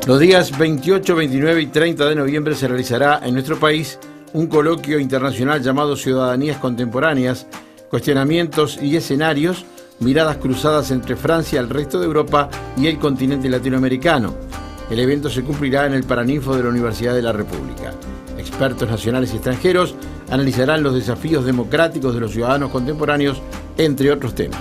Los días 28, 29 y 30 de noviembre se realizará en nuestro país un coloquio internacional llamado Ciudadanías Contemporáneas, Cuestionamientos y Escenarios, miradas cruzadas entre Francia, el resto de Europa y el continente latinoamericano. El evento se cumplirá en el Paraninfo de la Universidad de la República. Expertos nacionales y extranjeros analizarán los desafíos democráticos de los ciudadanos contemporáneos, entre otros temas.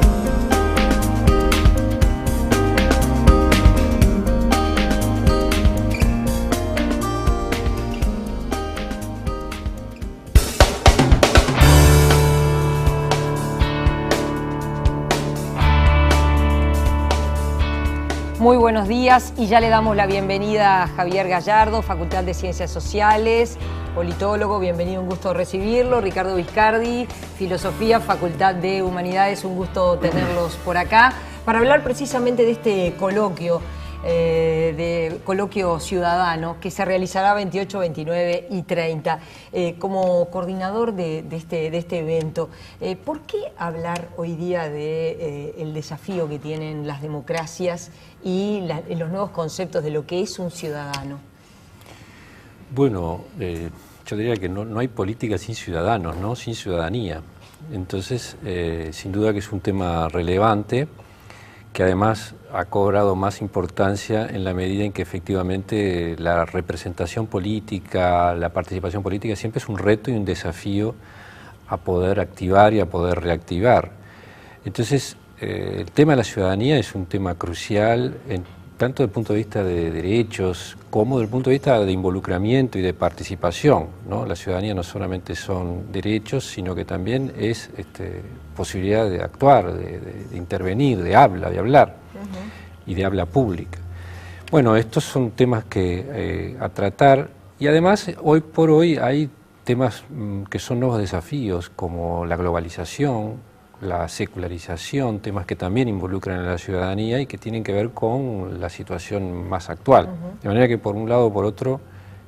Muy buenos días y ya le damos la bienvenida a Javier Gallardo, Facultad de Ciencias Sociales, politólogo, bienvenido, un gusto recibirlo. Ricardo Viscardi, Filosofía, Facultad de Humanidades, un gusto tenerlos por acá para hablar precisamente de este coloquio, coloquio ciudadano que se realizará 28, 29 y 30. Como coordinador de este evento, ¿por qué hablar hoy día de el desafío que tienen las democracias y los nuevos conceptos de lo que es un ciudadano? Bueno, yo diría que no hay política sin ciudadanos, ¿no? Sin ciudadanía. Entonces, sin duda que es un tema relevante, que además ha cobrado más importancia en la medida en que efectivamente la representación política, la participación política siempre es un reto y un desafío a poder activar y a poder reactivar. Entonces, el tema de la ciudadanía es un tema crucial, tanto desde el punto de vista de derechos como desde el punto de vista de involucramiento y de participación, ¿no? La ciudadanía no solamente son derechos, sino que también es posibilidad de actuar, de intervenir, de hablar y de habla pública. Bueno, estos son temas que a tratar, y además hoy por hoy hay temas que son nuevos desafíos, como la globalización, la secularización, temas que también involucran a la ciudadanía y que tienen que ver con la situación más actual. De manera que por un lado o por otro,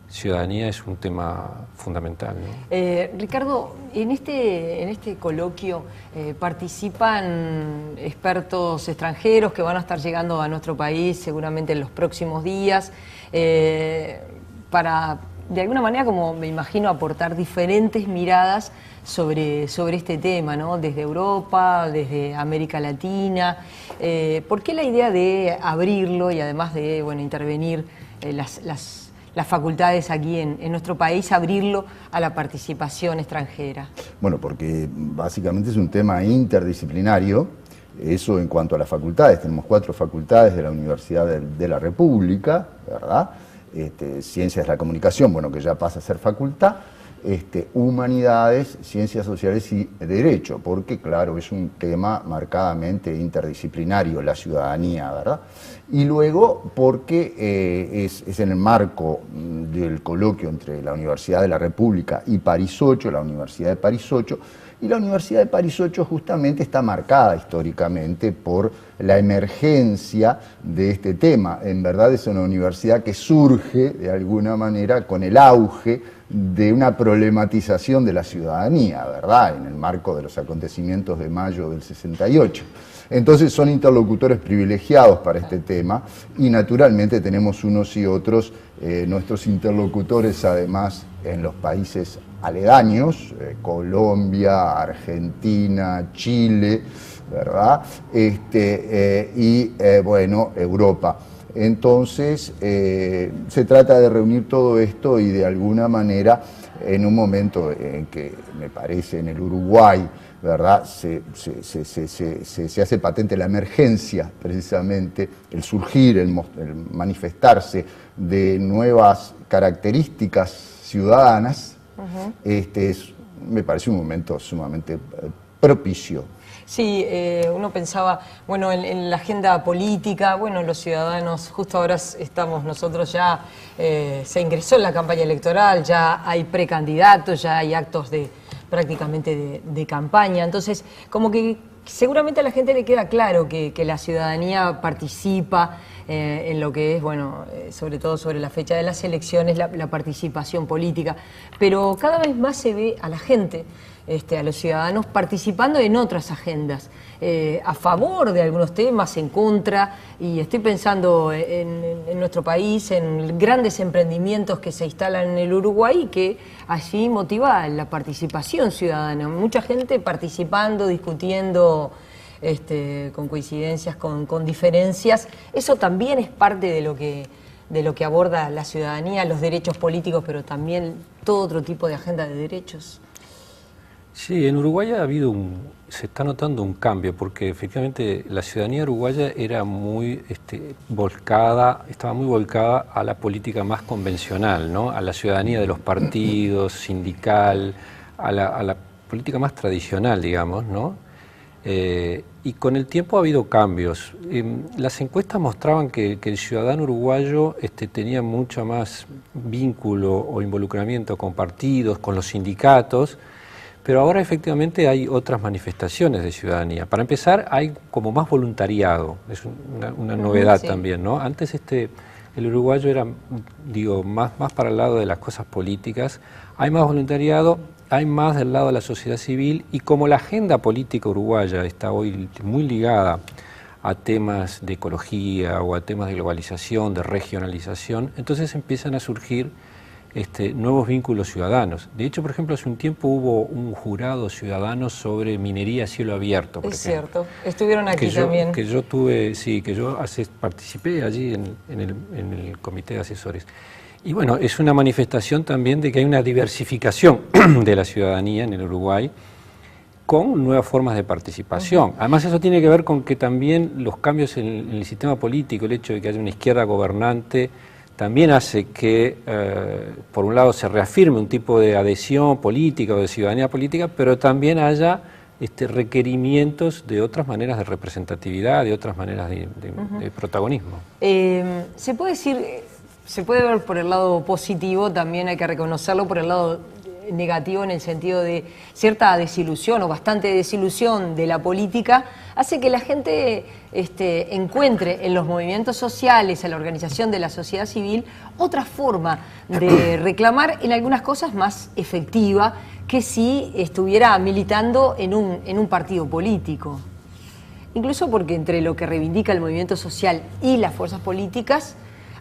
ciudadanía es un tema fundamental, ¿no? Ricardo, en este coloquio participan expertos extranjeros que van a estar llegando a nuestro país seguramente en los próximos días para, de alguna manera, como me imagino, aportar diferentes miradas sobre este tema, ¿no? Desde Europa, desde América Latina. ¿Por qué la idea de abrirlo y además de intervenir las facultades aquí en nuestro país, abrirlo a la participación extranjera? Bueno, porque básicamente es un tema interdisciplinario, eso en cuanto a las facultades. Tenemos 4 facultades de la Universidad de la República, ¿verdad? Ciencias de la Comunicación, bueno, que ya pasa a ser facultad, Humanidades, Ciencias Sociales y Derecho, porque claro, es un tema marcadamente interdisciplinario, la ciudadanía, ¿verdad? Y luego porque es en el marco del coloquio entre la Universidad de la República y París 8, la Universidad de París 8, y la Universidad de París 8 justamente está marcada históricamente por la emergencia de este tema. En verdad es una universidad que surge de alguna manera con el auge de una problematización de la ciudadanía, ¿verdad? En el marco de los acontecimientos de mayo del 68. Entonces son interlocutores privilegiados para este tema y naturalmente tenemos unos y otros, nuestros interlocutores además en los países aledaños, Colombia, Argentina, Chile, ¿verdad? Bueno, Europa. Entonces, se trata de reunir todo esto y de alguna manera, en un momento en que, me parece, en el Uruguay, ¿verdad?, se hace patente la emergencia, precisamente, el surgir, el manifestarse de nuevas características ciudadanas, me parece un momento sumamente propicio. Sí, uno pensaba, bueno, en la agenda política, bueno, los ciudadanos, justo ahora estamos nosotros ya, se ingresó en la campaña electoral, ya hay precandidatos, ya hay actos prácticamente de campaña, entonces como que seguramente a la gente le queda claro que la ciudadanía participa en lo que es, bueno, sobre todo sobre la fecha de las elecciones, la participación política, pero cada vez más se ve a la gente, a los ciudadanos participando en otras agendas, a favor de algunos temas, en contra, y estoy pensando en nuestro país, en grandes emprendimientos que se instalan en el Uruguay y que allí motiva la participación ciudadana, mucha gente participando, discutiendo, con coincidencias, con diferencias. Eso también es parte de lo que aborda la ciudadanía, los derechos políticos, pero también todo otro tipo de agenda de derechos. Sí, en Uruguay se está notando un cambio, porque efectivamente la ciudadanía uruguaya era muy estaba muy volcada a la política más convencional, ¿no? A la ciudadanía de los partidos, sindical, a la política más tradicional, digamos, ¿no? Y con el tiempo ha habido cambios. Las encuestas mostraban que el ciudadano uruguayo tenía mucho más vínculo o involucramiento con partidos, con los sindicatos, pero ahora efectivamente hay otras manifestaciones de ciudadanía. Para empezar, hay como más voluntariado, es una novedad sí. también, ¿no? Antes el uruguayo era, digo, más para el lado de las cosas políticas, hay más voluntariado, hay más del lado de la sociedad civil, y como la agenda política uruguaya está hoy muy ligada a temas de ecología o a temas de globalización, de regionalización, entonces empiezan a surgir nuevos vínculos ciudadanos. De hecho, por ejemplo, hace un tiempo hubo un jurado ciudadano sobre minería a cielo abierto. Es cierto, estuvieron aquí también. Que yo participé allí en el comité de asesores. Y bueno, es una manifestación también de que hay una diversificación de la ciudadanía en el Uruguay con nuevas formas de participación. Además, eso tiene que ver con que también los cambios en el sistema político, el hecho de que haya una izquierda gobernante, también hace que, por un lado, se reafirme un tipo de adhesión política o de ciudadanía política, pero también haya requerimientos de otras maneras de representatividad, de otras maneras de protagonismo. Se puede decir, se puede ver por el lado positivo, también hay que reconocerlo por el lado negativo, en el sentido de cierta desilusión o bastante desilusión de la política, hace que la gente encuentre en los movimientos sociales, en la organización de la sociedad civil, otra forma de reclamar en algunas cosas más efectiva que si estuviera militando en un partido político. Incluso porque entre lo que reivindica el movimiento social y las fuerzas políticas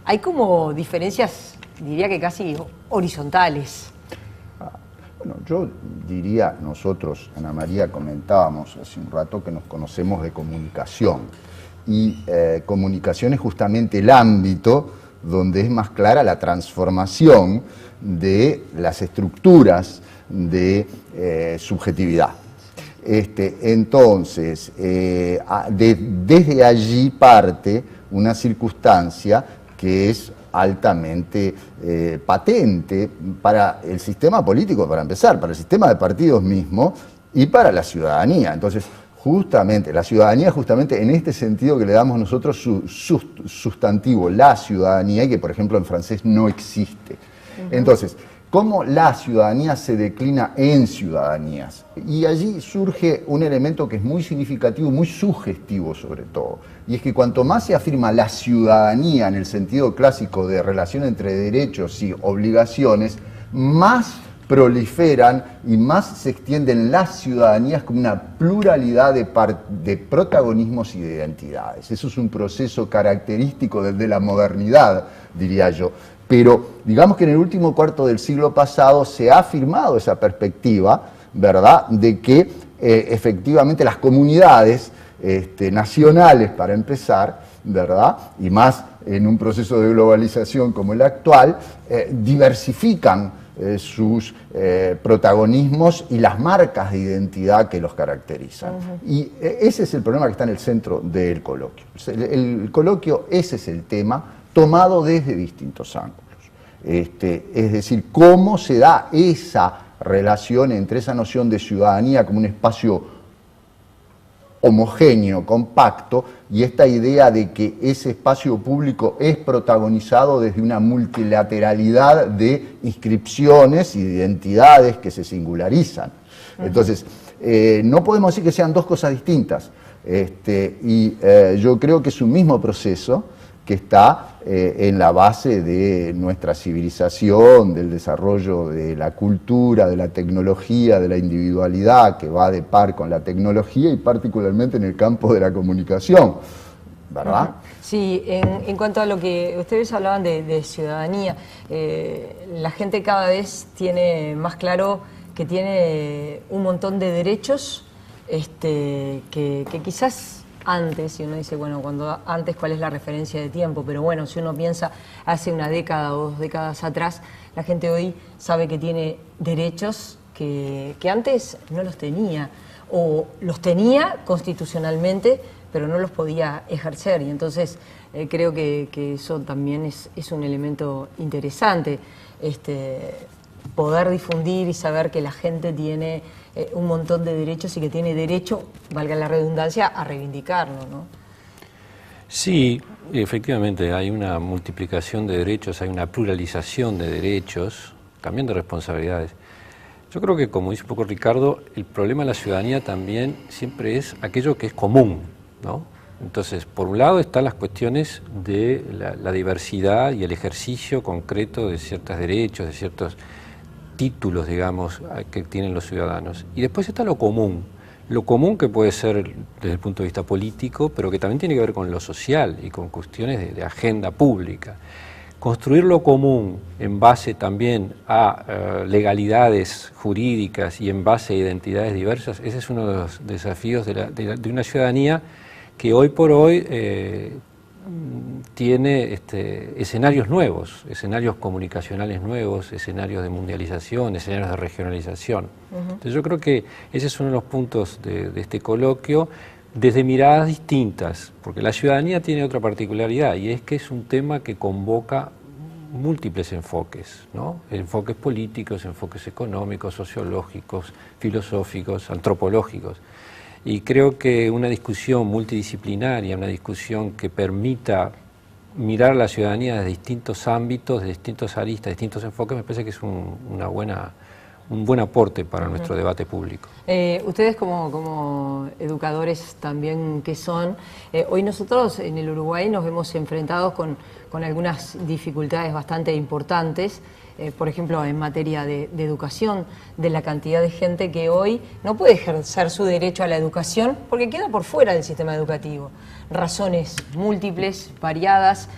hay como diferencias, diría que casi horizontales. Bueno, yo diría, nosotros, Ana María, comentábamos hace un rato que nos conocemos de comunicación, y comunicación es justamente el ámbito donde es más clara la transformación de las estructuras de subjetividad. Entonces, desde allí parte una circunstancia que es altamente patente para el sistema político, para empezar, para el sistema de partidos mismo y para la ciudadanía. Entonces, justamente, la ciudadanía, justamente en este sentido que le damos nosotros su sustantivo, la ciudadanía, y que por ejemplo en francés no existe. Entonces, ¿cómo la ciudadanía se declina en ciudadanías? Y allí surge un elemento que es muy significativo, muy sugestivo sobre todo, y es que cuanto más se afirma la ciudadanía en el sentido clásico de relación entre derechos y obligaciones, más proliferan y más se extienden las ciudadanías como una pluralidad de protagonismos y de identidades. Eso es un proceso característico desde la modernidad, diría yo. Pero digamos que en el último cuarto del siglo pasado se ha afirmado esa perspectiva, ¿verdad?, de que efectivamente las comunidades nacionales, para empezar, ¿verdad?, y más en un proceso de globalización como el actual, diversifican sus protagonismos y las marcas de identidad que los caracterizan. Y ese es el problema que está en el centro del coloquio. El coloquio, ese es el tema, tomado desde distintos ángulos. Es decir, cómo se da esa relación entre esa noción de ciudadanía como un espacio homogéneo, compacto, y esta idea de que ese espacio público es protagonizado desde una multilateralidad de inscripciones y de identidades que se singularizan. Entonces, no podemos decir que sean dos cosas distintas, yo creo que es un mismo proceso que está en la base de nuestra civilización, del desarrollo de la cultura, de la tecnología, de la individualidad, que va de par con la tecnología y particularmente en el campo de la comunicación, ¿verdad? Sí, en cuanto a lo que ustedes hablaban de ciudadanía, la gente cada vez tiene más claro que tiene un montón de derechos que quizás antes, y uno dice, bueno, cuando antes, ¿cuál es la referencia de tiempo? Pero bueno, si uno piensa hace una década o 2 décadas atrás, la gente hoy sabe que tiene derechos que antes no los tenía, o los tenía constitucionalmente, pero no los podía ejercer, y entonces creo que eso también es un elemento interesante, poder difundir y saber que la gente tiene un montón de derechos y que tiene derecho, valga la redundancia, a reivindicarlo, ¿no? Sí, efectivamente, hay una multiplicación de derechos, hay una pluralización de derechos, también de responsabilidades. Yo creo que, como dice un poco Ricardo, el problema de la ciudadanía también siempre es aquello que es común, ¿no? Entonces, por un lado están las cuestiones de la diversidad y el ejercicio concreto de ciertos derechos, de ciertos títulos, digamos, que tienen los ciudadanos. Y después está lo común que puede ser desde el punto de vista político, pero que también tiene que ver con lo social y con cuestiones de agenda pública. Construir lo común en base también a legalidades jurídicas y en base a identidades diversas, ese es uno de los desafíos de una ciudadanía que hoy por hoy tiene escenarios nuevos, escenarios comunicacionales nuevos, escenarios de mundialización, escenarios de regionalización. Entonces yo creo que ese es uno de los puntos de este coloquio, desde miradas distintas, porque la ciudadanía tiene otra particularidad, y es que es un tema que convoca múltiples enfoques, ¿no? Enfoques políticos, enfoques económicos, sociológicos, filosóficos, antropológicos. Y creo que una discusión multidisciplinaria, una discusión que permita mirar a la ciudadanía desde distintos ámbitos, de distintos aristas, distintos enfoques, me parece que es un buen aporte para nuestro debate público. Ustedes como educadores también que son, hoy nosotros en el Uruguay nos vemos enfrentados con algunas dificultades bastante importantes, por ejemplo en materia de educación, de la cantidad de gente que hoy no puede ejercer su derecho a la educación porque queda por fuera del sistema educativo. Razones múltiples, variadas,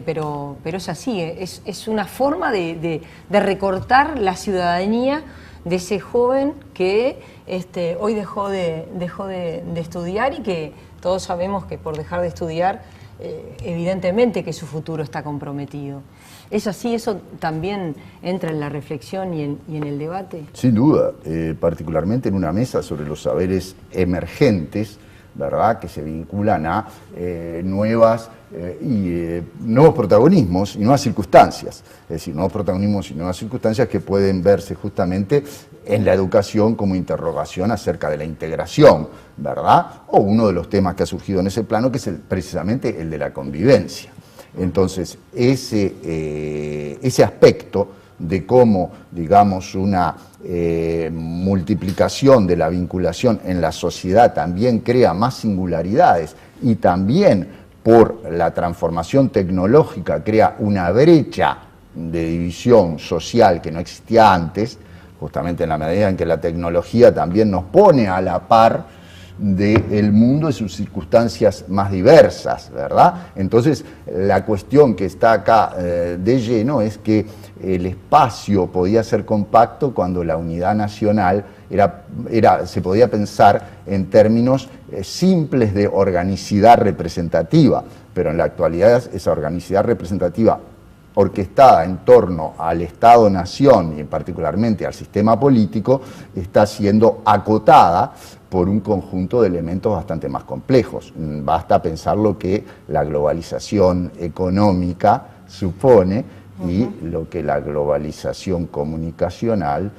pero es así, es una forma de recortar la ciudadanía de ese joven que hoy dejó de estudiar y que todos sabemos que por dejar de estudiar, evidentemente que su futuro está comprometido. ¿Es así? ¿Eso también entra en la reflexión y en el debate? Sin duda, particularmente en una mesa sobre los saberes emergentes, ¿verdad?, que se vinculan a nuevos protagonismos y nuevas circunstancias, es decir, nuevos protagonismos y nuevas circunstancias que pueden verse justamente en la educación como interrogación acerca de la integración, ¿verdad?, o uno de los temas que ha surgido en ese plano, que es precisamente el de la convivencia. Entonces, ese aspecto de cómo, digamos, una multiplicación de la vinculación en la sociedad también crea más singularidades y también por la transformación tecnológica crea una brecha de división social que no existía antes, justamente en la medida en que la tecnología también nos pone a la par del mundo y sus circunstancias más diversas, ¿verdad? Entonces, la cuestión que está acá de lleno es que el espacio podía ser compacto cuando la unidad nacional se podía pensar en términos simples de organicidad representativa, pero en la actualidad esa organicidad representativa orquestada en torno al Estado-Nación y particularmente al sistema político, está siendo acotada por un conjunto de elementos bastante más complejos. Basta pensar lo que la globalización económica supone y lo que la globalización comunicacional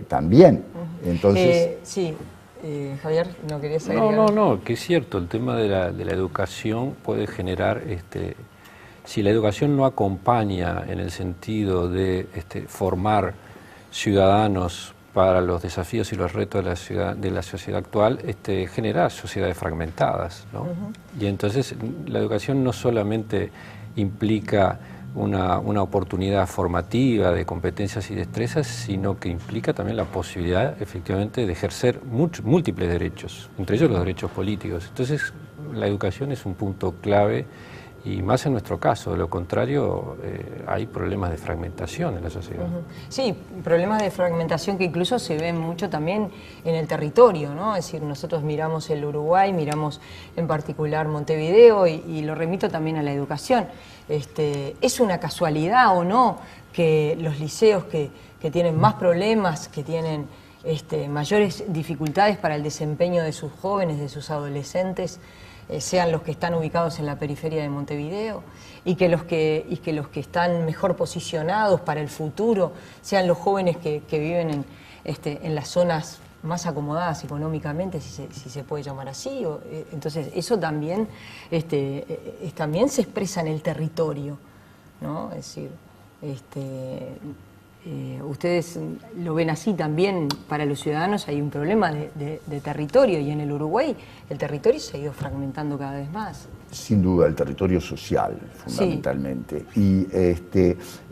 también. Entonces, sí, Javier, ¿no querías agregar? No, que es cierto, el tema de la educación puede generar, si la educación no acompaña en el sentido de formar ciudadanos para los desafíos y los retos de la sociedad actual, genera sociedades fragmentadas, ¿no? Y entonces la educación no solamente implica una oportunidad formativa de competencias y destrezas, sino que implica también la posibilidad efectivamente de ejercer múltiples derechos, entre ellos los derechos políticos. Entonces la educación es un punto clave, y más en nuestro caso. De lo contrario, hay problemas de fragmentación en la sociedad. Sí, problemas de fragmentación que incluso se ven mucho también en el territorio, ¿no? Es decir, nosotros miramos el Uruguay, miramos en particular Montevideo y lo remito también a la educación. ¿Es una casualidad o no que los liceos que tienen más problemas, que tienen mayores dificultades para el desempeño de sus jóvenes, de sus adolescentes, sean los que están ubicados en la periferia de Montevideo, y que los que están mejor posicionados para el futuro sean los jóvenes que viven en las zonas más acomodadas económicamente, si se puede llamar así? Entonces eso también, también se expresa en el territorio, ¿no? Es decir, ustedes lo ven así también. Para los ciudadanos hay un problema de territorio, y en el Uruguay el territorio se ha ido fragmentando cada vez más. Sin duda, el territorio social, fundamentalmente. Sí.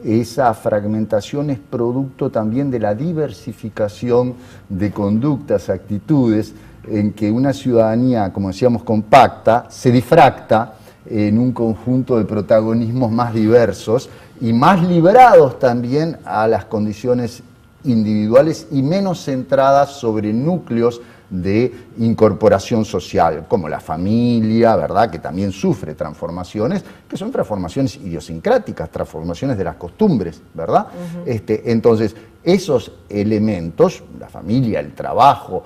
Y esa fragmentación es producto también de la diversificación de conductas, actitudes, en que una ciudadanía, como decíamos, compacta, se difracta en un conjunto de protagonismos más diversos y más librados también a las condiciones individuales y menos centradas sobre núcleos de incorporación social, como la familia, ¿verdad?, que también sufre transformaciones, que son transformaciones idiosincráticas, transformaciones de las costumbres, ¿verdad? Entonces, esos elementos, la familia, el trabajo,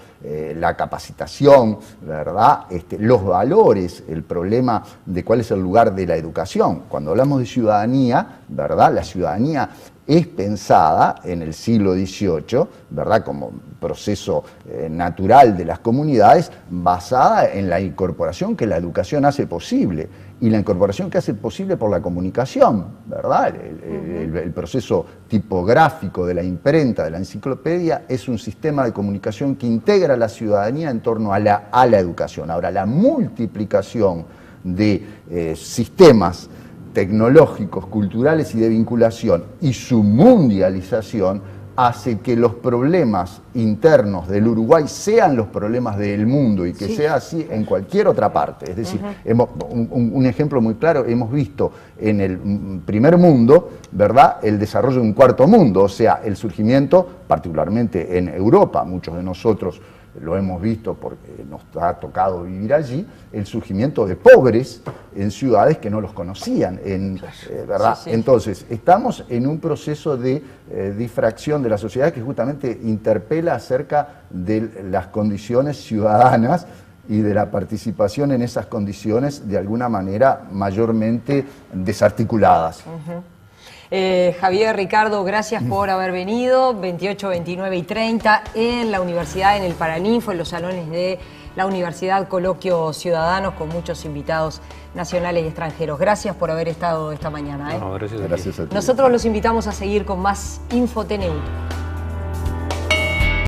la capacitación, ¿verdad?, los valores, el problema de cuál es el lugar de la educación. Cuando hablamos de ciudadanía, ¿verdad?, la ciudadanía es pensada en el siglo XVIII, ¿verdad?, como proceso natural de las comunidades, basada en la incorporación que la educación hace posible, y la incorporación que hace posible por la comunicación, ¿verdad? El proceso tipográfico de la imprenta, de la enciclopedia, es un sistema de comunicación que integra a la ciudadanía en torno a la educación. Ahora, la multiplicación de sistemas tecnológicos, culturales y de vinculación, y su mundialización, hace que los problemas internos del Uruguay sean los problemas del mundo, y que sea así en cualquier otra parte. Es decir, un ejemplo muy claro, hemos visto en el primer mundo, ¿verdad?, el desarrollo de un cuarto mundo, o sea, el surgimiento, particularmente en Europa, muchos de nosotros lo hemos visto porque nos ha tocado vivir allí, el surgimiento de pobres en ciudades que no los conocían, ¿verdad? Sí, sí. Entonces, estamos en un proceso de difracción de la sociedad que justamente interpela acerca de las condiciones ciudadanas y de la participación en esas condiciones, de alguna manera mayormente desarticuladas. Javier, Ricardo, gracias por haber venido. 28, 29 y 30 en la universidad, en el Paraninfo, en los salones de la Universidad, coloquio ciudadanos con muchos invitados nacionales y extranjeros. Gracias por haber estado esta mañana. No, gracias a ti. Nosotros los invitamos a seguir con más InfoTNU.